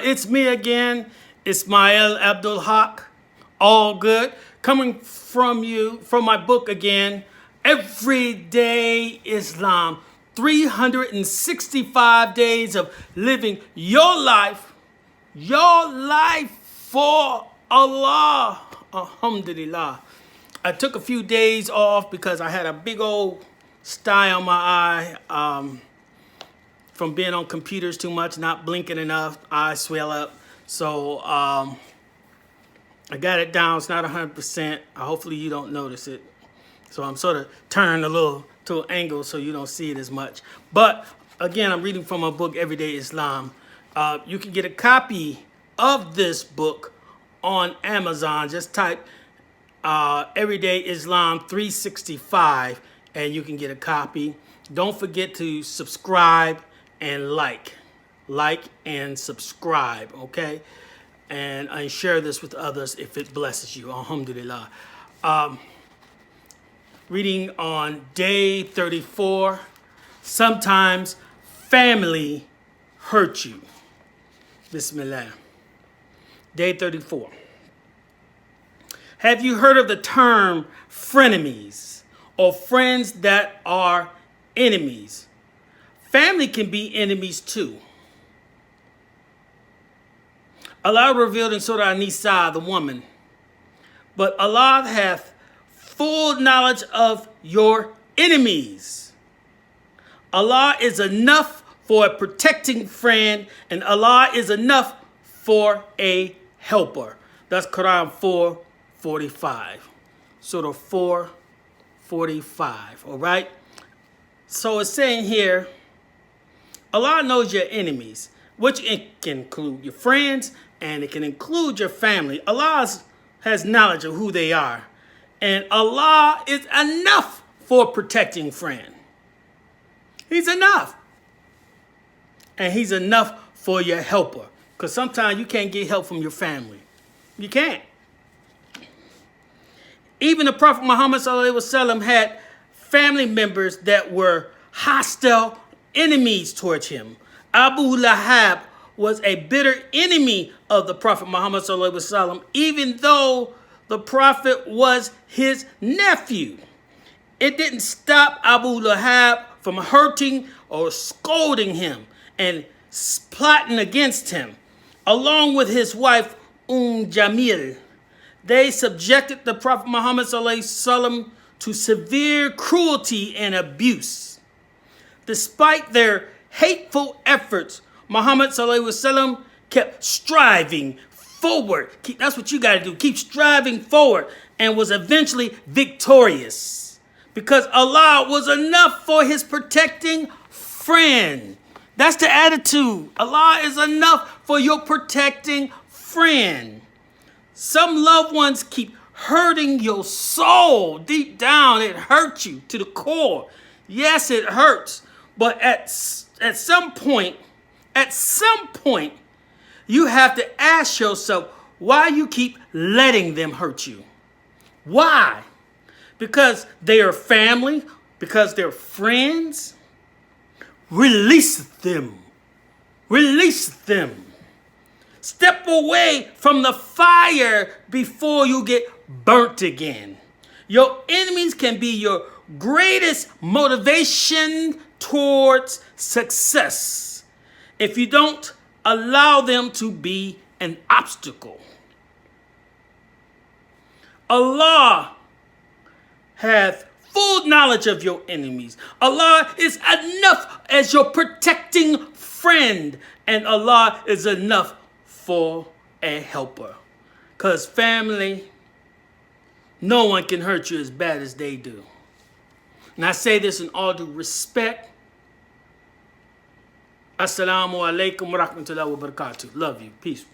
It's me again, Ishma'il Abdul Allgood, coming from you, from my book again, Everyday Islam, 365 days of living your life for Allah. Alhamdulillah. I took a few days off because I had a big old sty on my eye from being on computers too much, not blinking enough, eyes swell up. So I got it down. It's not 100%. Hopefully you don't notice it. So I'm sort of turned a little to an angle so you don't see it as much. But again, I'm reading from my book, Everyday Islam. You can get a copy of this book on Amazon. Just type Everyday Islam 365 and you can get a copy. Don't forget to subscribe and like and subscribe, okay? And share this with others if it blesses you. Alhamdulillah. Reading on day 34. Sometimes family hurt you. Bismillah. Day 34. Have you heard of the term frenemies, or friends that are enemies? Family can be enemies too. Allah revealed in Surah An-Nisa, the woman, but Allah hath full knowledge of your enemies. Allah is enough for a protecting friend, and Allah is enough for a helper. That's Quran 4:45. Surah 4:45. All right. So it's saying here, Allah knows your enemies, which it can include your friends and it can include your family. Allah has knowledge of who they are. And Allah is enough for a protecting friend. He's enough. And He's enough for your helper. Because sometimes you can't get help from your family. You can't. Even the Prophet Muhammad ﷺ had family members that were hostile enemies towards him. Abu Lahab was a bitter enemy of the Prophet Muhammad ﷺ, even though the Prophet was his nephew. It didn't stop Abu Lahab from hurting or scolding him and plotting against him. Along with his wife, Jamil, they subjected the Prophet Muhammad ﷺ to severe cruelty and abuse. Despite their hateful efforts, Muhammad ﷺ kept striving forward. That's what you got to do. Keep striving forward, and was eventually victorious because Allah was enough for his protecting friend. That's the attitude. Allah is enough for your protecting friend. Some loved ones keep hurting your soul. Deep down, it hurts you to the core. Yes, it hurts. But at some point, you have to ask yourself why you keep letting them hurt you. Why? Because they are family? Because they're friends? Release them. Release them. Step away from the fire before you get burnt again. Your enemies can be your greatest motivation towards success if you don't allow them to be an obstacle. Allah hath full knowledge of your enemies. Allah is enough as your protecting friend, and Allah is enough for a helper. Because family, no one can hurt you as bad as they do. And I say this in all due respect. Assalamu alaikum wa rahmatullahi wa barakatuh. Love you. Peace.